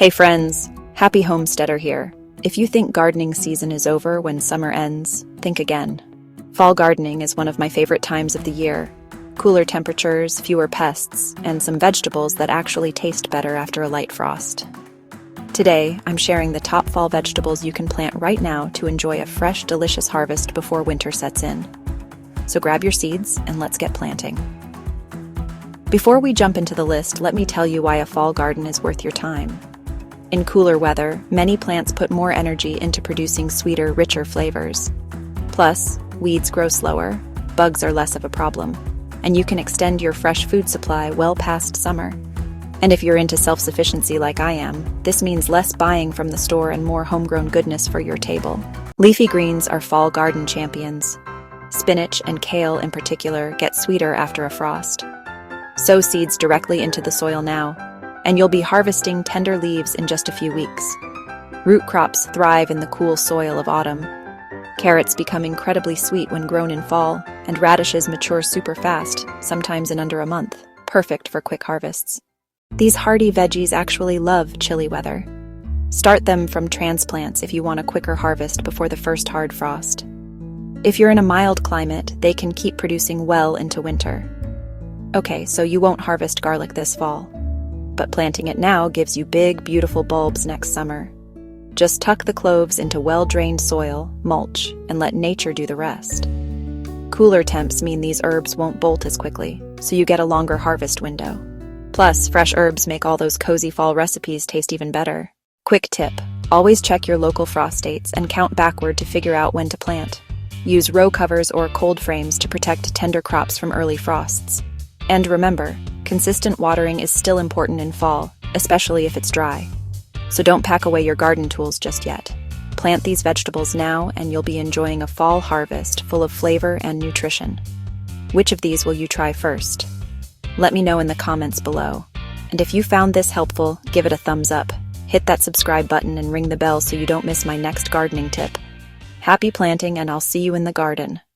Hey friends, happy Homesteader here. If you think gardening season is over when summer ends, think again. Fall gardening is one of my favorite times of the year. Cooler temperatures, fewer pests, and some vegetables that actually taste better after a light frost. Today, I'm sharing the top fall vegetables you can plant right now to enjoy a fresh, delicious harvest before winter sets in. So grab your seeds and let's get planting. Before we jump into the list, let me tell you why a fall garden is worth your time. In cooler weather, many plants put more energy into producing sweeter, richer flavors. Plus, weeds grow slower, bugs are less of a problem, and you can extend your fresh food supply well past summer. And if you're into self-sufficiency like I am, this means less buying from the store and more homegrown goodness for your table. Leafy greens are fall garden champions. Spinach and kale in particular get sweeter after a frost. Sow seeds directly into the soil now, and you'll be harvesting tender leaves in just a few weeks. Root crops thrive in the cool soil of autumn. Carrots become incredibly sweet when grown in fall, and radishes mature super fast, sometimes in under a month, perfect for quick harvests. These hardy veggies actually love chilly weather. Start them from transplants if you want a quicker harvest before the first hard frost. If you're in a mild climate, they can keep producing well into winter. Okay, so you won't harvest garlic this fall, but planting it now gives you big, beautiful bulbs next summer. Just tuck the cloves into well-drained soil, mulch, and let nature do the rest. Cooler temps mean these herbs won't bolt as quickly, so you get a longer harvest window. Plus, fresh herbs make all those cozy fall recipes taste even better. Quick tip: always check your local frost dates and count backward to figure out when to plant. Use row covers or cold frames to protect tender crops from early frosts. And remember, consistent watering is still important in fall, especially if it's dry. So don't pack away your garden tools just yet. Plant these vegetables now and you'll be enjoying a fall harvest full of flavor and nutrition. Which of these will you try first? Let me know in the comments below. And if you found this helpful, give it a thumbs up. Hit that subscribe button and ring the bell so you don't miss my next gardening tip. Happy planting, and I'll see you in the garden.